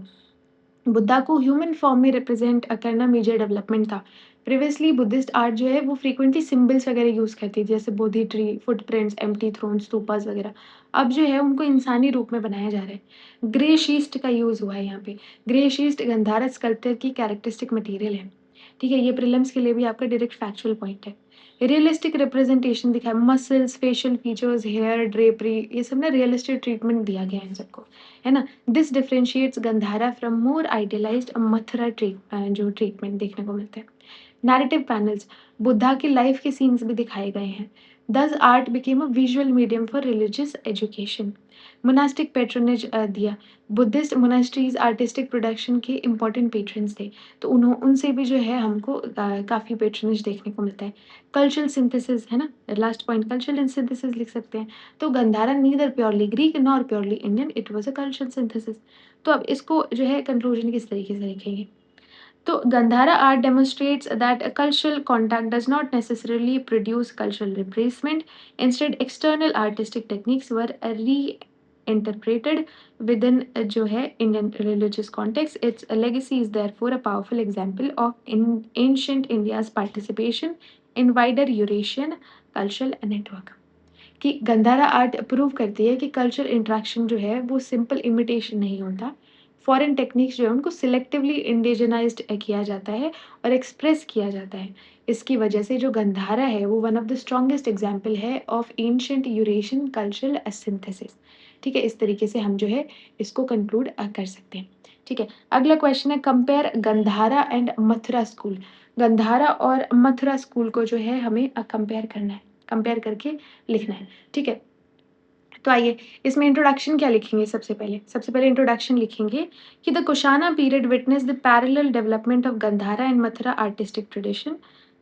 बुद्धा को ह्यूमन फॉर्म में रिप्रेजेंट करना मेजर डेवलपमेंट था। प्रीवियसली बुद्धिस्ट आर्ट जो है वो फ्रीक्वेंटली सिंबल्स वगैरह यूज़ करती थी, जैसे bodhi tree, footprints, empty thrones, stupas वगैरह। अब जो है उनको इंसानी रूप में बनाया जा रहा है। ग्रे शीस्ट का यूज़ हुआ है यहाँ पे। ग्रे शीस्ट गंधारा स्कल्पचर की कैरेक्टरिस्टिक मटेरियल है, ठीक है? ये प्रीलिम्स के लिए भी आपका डायरेक्ट फैक्चुअल पॉइंट है। रियलिस्टिक रिप्रेजेंटेशन दिखा है, muscles, facial features, hair, drapery, ये सब ना रियलिस्टिक ट्रीटमेंट दिया गया है इन सबको, है ना? This differentiates Gandhara from more idealised Mathura जो ट्रीटमेंट देखने को मिलता है। नैरेटिव पैनल्स, बुद्धा की लाइफ के सीन्स भी दिखाए गए हैं। दस art became a visual medium for religious education. Monastic patronage दिया, बुद्धिस्ट मोनास्ट्रीज आर्टिस्टिक प्रोडक्शन के इम्पोर्टेंट पेट्रन्स थे, तो उनसे भी जो है हमको काफ़ी पेट्रोनेज देखने को मिलता है। कल्चरल सिंथेसिस है ना, लास्ट पॉइंट कल्चरल सिंथेसिस लिख सकते हैं। तो Gandhara neither purely Greek nor purely Indian, it was a cultural synthesis. तो अब इसको जो है कंक्लूजन किस तरीके से लिखेंगे? तो Gandhara art demonstrates that a cultural contact does not necessarily produce cultural replacement. Instead, external artistic techniques were reinterpreted within जो है Indian religious context. Its legacy is therefore a powerful example of ancient India's participation in wider Eurasian cultural network. कि Gandhara art prove करती है कि cultural interaction जो है वो simple imitation नहीं होता। फॉरेन टेक्निक्स जो है उनको सिलेक्टिवली इंडिजिनाइज्ड किया जाता है और एक्सप्रेस किया जाता है। इसकी वजह से जो गंधारा है वो one of the strongest example है of ancient Eurasian cultural synthesis. ठीक है, इस तरीके से हम जो है इसको कंक्लूड कर सकते हैं। ठीक है, अगला क्वेश्चन है compare Gandhara and Mathura school. Gandhara और मथुरा स्कूल को जो है हमें कंपेयर करना है, कंपेयर करके लिखना है। ठीक है, तो आइए इसमें इंट्रोडक्शन क्या लिखेंगे? सबसे पहले इंट्रोडक्शन लिखेंगे कि the Kushana period witness the parallel development of Gandhara and Mathura artistic tradition.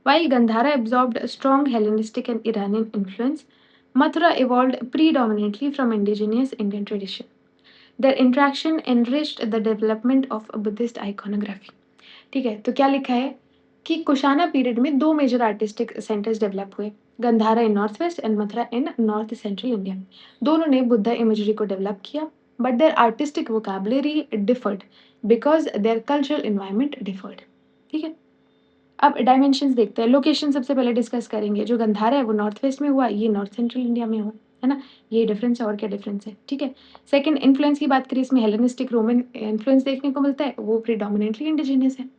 While Gandhara absorbed a strong Hellenistic and Iranian influence, Mathura evolved predominantly from indigenous Indian tradition. Their interaction enriched the development of Buddhist iconography. ठीक है, तो क्या लिखा है कि Kushana period में दो major artistic centres develop हुए, Gandhara in north west and Mathura in north central India. दोनों ने बुद्धा इमेजरी को डेवलप किया, but their artistic vocabulary differed because their cultural environment differed. ठीक है, अब डायमेंशंस देखते हैं। लोकेशन सबसे पहले डिस्कस करेंगे। जो गंधारा है वो नॉर्थ वेस्ट में हुआ, ये नॉर्थ सेंट्रल इंडिया में हुआ, है ना। ये डिफरेंस है, और क्या डिफरेंस है? ठीक है, सेकंड इन्फ्लुएंस की बात करें, इसमें हेलेनिस्टिक रोमन इन्फ्लुएंस देखने को मिलता है, वो प्रीडोमिनेटली इंडिजिनियस है।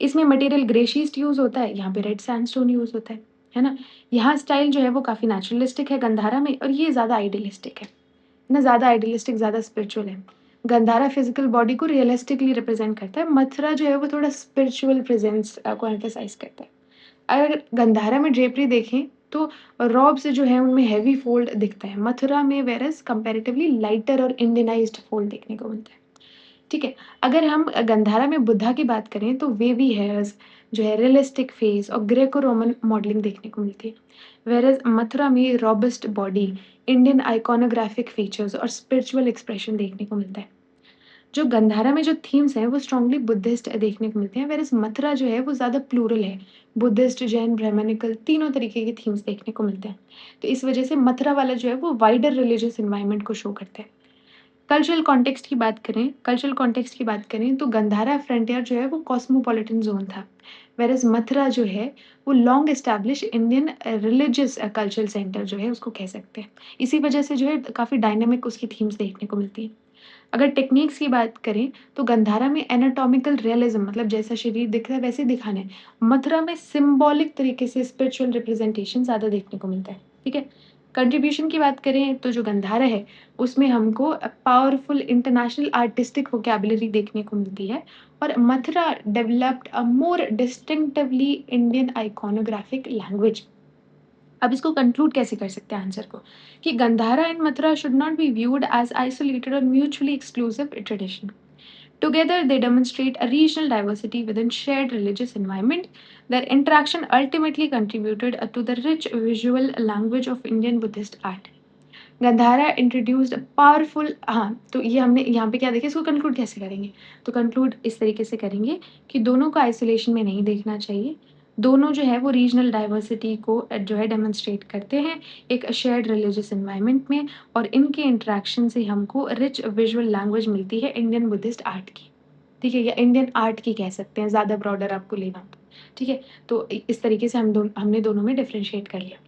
इसमें मटेरियल ग्रे शीस्ट यूज़ होता है, यहाँ पे रेड सैंडस्टोन यूज़ होता है ना? यहाँ स्टाइल जो है वो काफ़ी नेचुरलिस्टिक है गंधारा में, और ये ज़्यादा आइडियलिस्टिक है ना, ज़्यादा आइडियलिस्टिक, ज़्यादा स्पिरिचुअल है। गंधारा फिजिकल बॉडी को रियलिस्टिकली रिप्रेजेंट करता है, मथुरा जो है वो थोड़ा स्पिरिचुअल प्रेजेंस को एम्फेसाइज करता है। अगर गंधारा में ड्रेपरी देखें तो रॉब्स जो है उनमें हैवी फोल्ड दिखता है, मथुरा में वेरस कंपैरेटिवली लाइटर और इंडियनाइज्ड फोल्ड देखने को मिलता है। ठीक है, अगर हम गंधारा में बुद्धा की बात करें तो वेवी हेयर्स जो है, रियलिस्टिक फेस और ग्रेको रोमन मॉडलिंग देखने को मिलती है। वेरएज़ मथुरा में रोबस्ट बॉडी, इंडियन आइकॉनोग्राफिक फीचर्स और स्पिरिचुअल एक्सप्रेशन देखने को मिलता है। जो गंधारा में जो थीम्स हैं वो स्ट्रांगली बुद्धिस्ट देखने को मिलते हैं, वेरएज़ मथुरा जो है वो ज़्यादा प्लूरल है, बुद्धिस्ट, जैन, ब्राह्मणिकल तीनों तरीके के थीम्स देखने को मिलते हैं। तो इस वजह से मथुरा वाला जो है वो वाइडर रिलीजियस एनवायरनमेंट को शो करता है। कल्चरल कॉन्टेक्स्ट की बात करें तो गंधारा फ्रंटियर जो है वो कॉस्मोपॉलिटन ज़ोन था, व्हेरेas मथुरा जो है वो long establish Indian religious cultural centre जो है उसको कह सकते हैं। इसी वजह से जो है काफ़ी डायनामिक उसकी थीम्स देखने को मिलती हैं। अगर टेक्निक्स की बात करें तो गंधारा में एनाटॉमिकल रियलिज्म, मतलब जैसा शरीर दिख रहा है वैसे दिखाना है। मथुरा में सिंबॉलिक तरीके से स्पिरिचुअल रिप्रेजेंटेशन ज़्यादा देखने को मिलता है। ठीक है, कंट्रीब्यूशन की बात करें तो जो गंधारा है उसमें हमको पावरफुल इंटरनेशनल आर्टिस्टिक वोकैबुलरी देखने को मिलती है, और Mathura developed a more distinctively Indian iconographic language. अब इसको कंक्लूड कैसे कर सकते हैं आंसर को, कि Gandhara and Mathura should not be viewed as isolated और mutually exclusive tradition. Together, they demonstrate a regional diversity within shared religious environment. Their interaction ultimately contributed to the rich visual language of Indian Buddhist art. Gandhara introduced powerful, हाँ, तो ये हमने यहाँ पे क्या देखा, इसको कंक्लूड कैसे करेंगे? तो कंक्लूड इस तरीके से करेंगे कि दोनों को आइसोलेशन में नहीं देखना चाहिए। दोनों जो है वो रीजनल डाइवर्सिटी को जो है डेमोन्स्ट्रेट करते हैं एक शेयर्ड रिलीजियस एनवायरनमेंट में, और इनके इंटरेक्शन से हमको रिच विजुअल लैंग्वेज मिलती है इंडियन बुद्धिस्ट आर्ट की। ठीक है, या इंडियन आर्ट की कह सकते हैं, ज़्यादा ब्रॉडर आपको लेना हो तो। ठीक है, तो इस तरीके से हमने दोनों में डिफरेंशिएट कर लिया।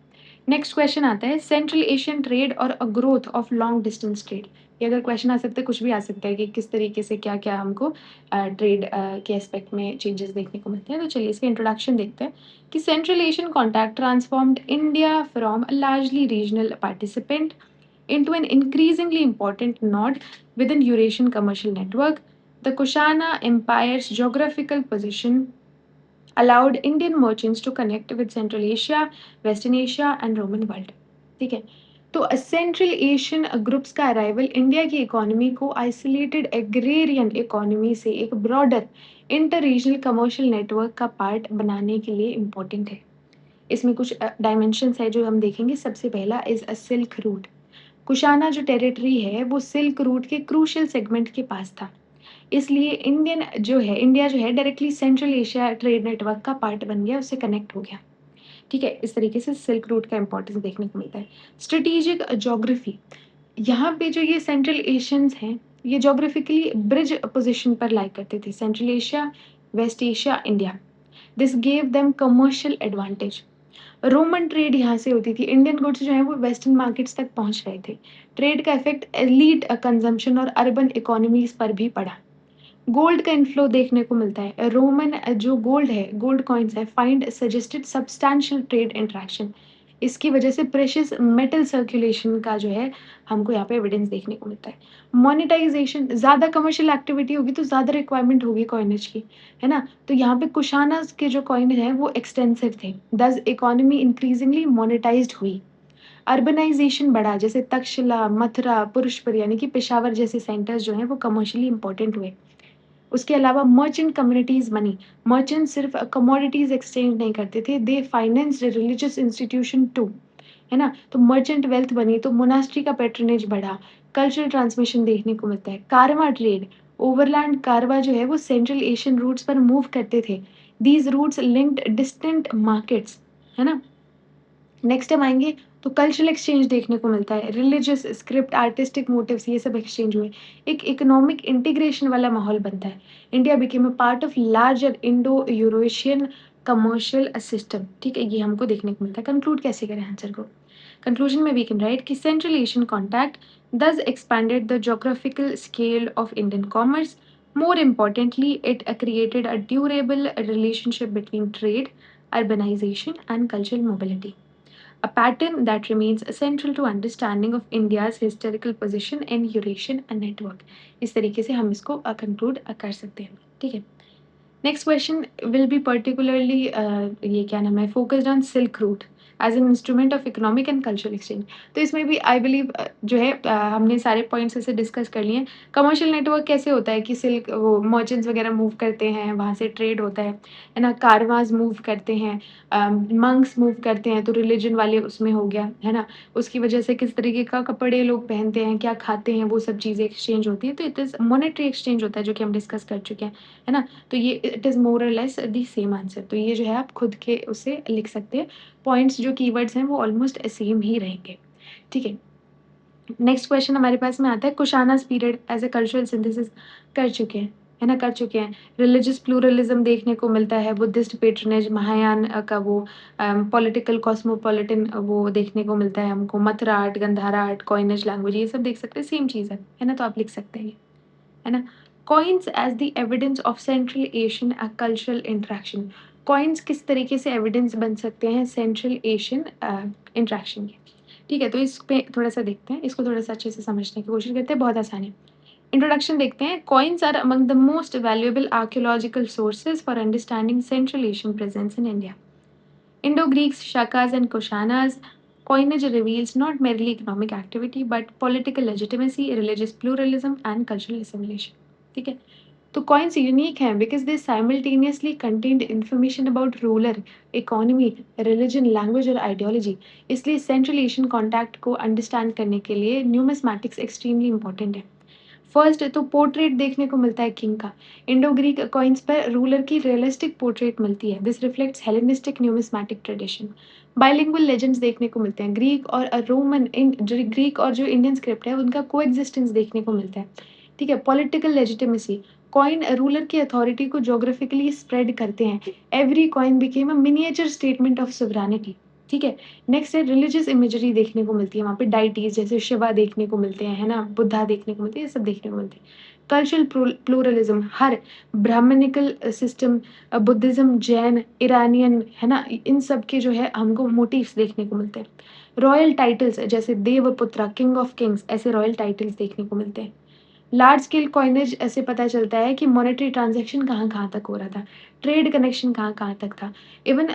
नेक्स्ट क्वेश्चन आता है सेंट्रल एशियन ट्रेड और a growth of long distance trade. ये अगर क्वेश्चन आ सकता है, कुछ भी आ सकता है कि किस तरीके से क्या क्या हमको ट्रेड के एस्पेक्ट में चेंजेस देखने को मिलते हैं। तो चलिए इसका इंट्रोडक्शन देखते हैं कि central Asian contact transformed India from a largely regional participant into an increasingly important node within Eurasian commercial network. The Kushana Empire's geographical position allowed Indian merchants to connect with Central Asia, Western Asia and Roman world. ठीक है, तो central Asian groups का arrival India की economy को isolated agrarian economy से एक broader inter regional commercial network का part बनाने के लिए इम्पोर्टेंट है। इसमें कुछ डायमेंशंस है जो हम देखेंगे। सबसे पहला is a silk route. Kushana जो टेरिटरी है वो सिल्क रूट के क्रूशियल सेगमेंट के पास था, इसलिए इंडिया जो है directly central Asia trade network का पार्ट बन गया, उससे कनेक्ट हो गया। ठीक है, इस तरीके से सिल्क रूट का इंपॉर्टेंस देखने को मिलता है। स्ट्रेटेजिक ज्योग्राफी, यहाँ पे जो ये सेंट्रल एशियंस हैं, ये ज्योग्राफिकली ब्रिज पोजीशन पर लाई करते थे, Central Asia, west Asia, India. This gave them commercial advantage. Roman trade यहाँ से होती थी, इंडियन गुड्स जो है वो वेस्टर्न मार्केट्स तक पहुंच रहे थे। ट्रेड का इफेक्ट एलीट कंजम्पशन और अर्बन इकोनॉमीज पर भी पड़ा। गोल्ड का इन्फ्लो देखने को मिलता है। रोमन जो गोल्ड है, गोल्ड कॉइन्स है, find suggested substantial trade interaction. इसकी वजह से प्रेशियस मेटल सर्कुलेशन का जो है हमको यहाँ पे एविडेंस देखने को मिलता है। मोनेटाइजेशन, ज़्यादा कमर्शियल एक्टिविटी होगी तो ज़्यादा रिक्वायरमेंट होगी कॉइनेज की, है ना? तो यहाँ पे कुशानास के जो कॉइन है वो एक्सटेंसिव थे, दस इकोनॉमी इंक्रीजिंगली मोनेटाइज्ड हुई। अर्बनाइजेशन बढ़ा, जैसे तक्षशिला, मथुरा, पुरुषपुर यानी कि पेशावर जैसे सेंटर्स जो हैं वो कमर्शियली इंपॉर्टेंट हुए। उसके अलावा मर्चेंट कम्युनिटीज बनी। मर्चेंट सिर्फ कमोडिटीज एक्सचेंज नहीं करते थे, दे फाइनेंस रिलीजियस इंस्टीट्यूशन टू, है ना? तो मर्चेंट वेल्थ बनी, तो मोनास्ट्री का पैट्रनेज बढ़ा। कल्चरल ट्रांसमिशन देखने को मिलता है। कारवा ट्रेड, ओवरलैंड कारवा जो है वो सेंट्रल एशियन रूट्स पर मूव करते थे। These routes linked distant markets, है ना? नेक्स्ट हम आएँगे तो कल्चरल एक्सचेंज देखने को मिलता है, रिलीजियस, स्क्रिप्ट, आर्टिस्टिक मोटिव्स ये सब एक्सचेंज हुए। एक इकोनॉमिक इंटीग्रेशन वाला माहौल बनता है। India became a part of larger Indo Eurasian commercial system. ठीक है, ये हमको देखने को मिलता है। कंक्लूड कैसे करें आंसर को? कंक्लूजन में वी कैन राइट कि central Asian contact thus expanded the geographical scale of Indian commerce. More importantly, it created a durable relationship between trade, urbanization, and cultural mobility, a pattern that remains central to understanding of India's historical position in Eurasian network. इस तरीके से हम इसको conclude कर सकते हैं। ठीक है, next question will be particularly ये क्या नाम है, focused on silk route as an instrument of economic and cultural exchange. तो इसमें भी आई बिलीव जो है हमने सारे पॉइंट्स ऐसे डिस्कस कर लिए हैं। कमर्शियल नेटवर्क कैसे होता है कि सिल्क वो मर्चेंट्स वगैरह मूव करते हैं, वहाँ से ट्रेड होता है ना? कारवांस मूव करते हैं, मंक्स मूव करते हैं, तो रिलीजन वाले उसमें हो गया, है ना? उसकी वजह से किस तरीके का कपड़े लोग पहनते हैं, क्या खाते हैं, वो सब चीज़ें एक्सचेंज होती है। तो इट इज़ मॉनेटरी एक्सचेंज होता है जो कि हम डिस्कस कर चुके हैं, है ना? तो ये इट इज़ मोर और लेस द सेम आंसर। तो ये जो है आप खुद के उसे लिख सकते हैं। पॉइंट्स जो कीवर्ड्स हैं वो ऑलमोस्ट सेम ही रहेंगे। ठीक है। नेक्स्ट क्वेश्चन हमारे पास में आता है, Kushanas period as a cultural synthesis कर चुके हैं, है ना? कर चुके हैं। रिलिजियस प्लूरलिज़्म देखने को मिलता है, बुद्धिस्ट पैट्रनेज, महायान का वो पॉलिटिकल कॉस्मोपॉलिटन वो देखने को मिलता है हमको। Mathura art, Gandhara art, coinage language ये सब देख सकते हैं, सेम चीज़ है ना? तो आप लिख सकते हैं ये, है ना? Coins as the evidence of Central Asian cultural interaction. Coins किस तरीके से एविडेंस बन सकते हैं सेंट्रल एशियन इंटरेक्शन के? ठीक है, तो इस पे थोड़ा सा देखते हैं, इसको थोड़ा सा अच्छे से समझने की कोशिश करते हैं, बहुत आसान है। इंट्रोडक्शन देखते हैं। Coins are among the most valuable archaeological sources for understanding Central Asian presence in India. Indo-Greeks, Shakas, and Kushanas, coinage reveals not merely economic activity but political legitimacy, religious pluralism, and cultural assimilation. ठीक है, तो coins unique हैं because they simultaneously contained information about ruler, economy, religion, language और ideology. इसलिए Central Asian contact को understand करने के लिए numismatics extremely important है। फर्स्ट तो पोर्ट्रेट देखने को मिलता है किंग का। इंडो ग्रीक कॉइन्स पर रूलर की रियलिस्टिक पोर्ट्रेट मिलती है। This reflects Hellenistic numismatic tradition. Bilingual legends देखने को मिलते हैं। ग्रीक और रोमन इन जो ग्रीक और जो इंडियन स्क्रिप्ट है उनका को एग्जिस्टेंस देखने को मिलता है। ठीक है, पॉलिटिकल लेजिटिमेसी, कॉइन रूलर की अथॉरिटी को जोग्राफिकली स्प्रेड करते हैं। Every coin became a miniature statement of sovereignty. ठीक है, नेक्स्ट है रिलीजियस इमेजरी देखने को मिलती है वहाँ पे, डाइटीज जैसे शिवा देखने को मिलते हैं, है ना? बुद्धा देखने को मिलते हैं, ये सब देखने को मिलते हैं। कल्चरल प्लूरलिज्म, हर Brahmanical system, Buddhism, Jain, Iranian, है ना? इन सब के जो है हमको मोटिव्स देखने को मिलते हैं। रॉयल टाइटल्स जैसे देवपुत्रा, किंग ऑफ किंग्स, ऐसे रॉयल टाइटल्स देखने को मिलते हैं। लार्ज स्केल कॉइनेज ऐसे पता चलता है कि मॉनेटरी ट्रांज़ैक्शन कहाँ-कहाँ तक हो रहा था, ट्रेड कनेक्शन कहाँ-कहाँ तक था। इवन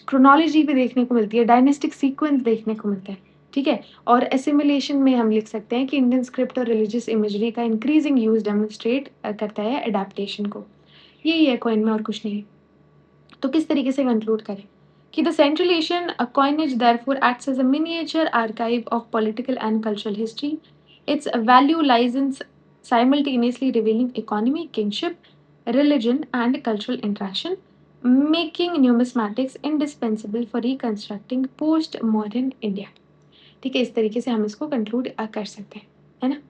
क्रोनोलॉजी भी देखने को मिलती है, डायनेस्टिक सीक्वेंस देखने को मिलता है, ठीक है? और एसिमिलेशन में हम लिख सकते हैं कि इंडियन स्क्रिप्ट और रिलिजियस इमेजरी का इंक्रीजिंग यूज़ डेमोन्स्ट्रेट करता है एडैप्टेशन को। यही है कॉइन में और कुछ नहीं है। तो किस तरीके से कंक्लूड करें कि the central Asian coinage therefore acts as a miniature archive of political and cultural history. Its value lies in simultaneously revealing economy, kingship, religion, and cultural interaction, making numismatics indispensable for reconstructing post-modern India. ठीक है, इस तरीके से हम इसको conclude कर सकते हैं, है ना?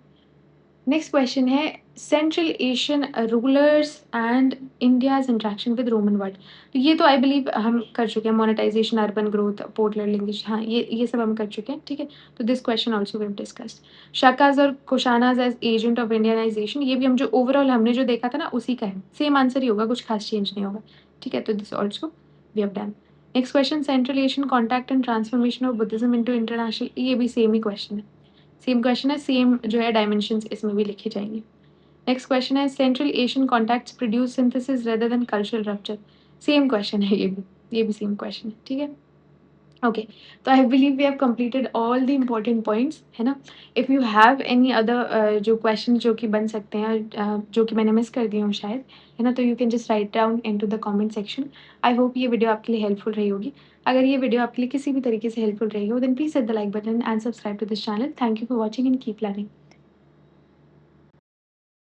नेक्स्ट क्वेश्चन है Central Asian rulers and India's interaction with Roman world. तो ये तो आई बिलीव हम कर चुके हैं, monetization, urban growth, port linkage, हाँ ये सब हम कर चुके हैं, ठीक है। तो this question also we discussed. Shakas और Kushanas as agent of Indianisation, ये भी हम जो ओवरऑल हमने जो देखा था ना उसी का है, सेम आंसर ही होगा, कुछ खास चेंज नहीं होगा, ठीक है। तो this also we have done. Next question Central Asian contact and transformation of Buddhism into international, ये भी सेम ही क्वेश्चन है, सेम क्वेश्चन है, सेम जो है डायमेंशंस इसमें भी लिखे जाएंगे। नेक्स्ट क्वेश्चन है Central Asian contacts produce synthesis rather than cultural rupture, same question है ये भी सेम क्वेश्चन है, ठीक है। ओके, तो I believe we have completed all the important points, है ना। If you have any other जो क्वेश्चन जो कि बन सकते हैं, जो कि मैंने मिस कर दिए हों शायद, है ना, तो you can just write down into the comment section. I hope ये वीडियो आपके लिए हेल्पफुल रही होगी। अगर ये वीडियो आपके लिए किसी भी तरीके से हेल्पफुल रही हो then please hit the like button and subscribe to this channel. Thank you for watching and keep learning.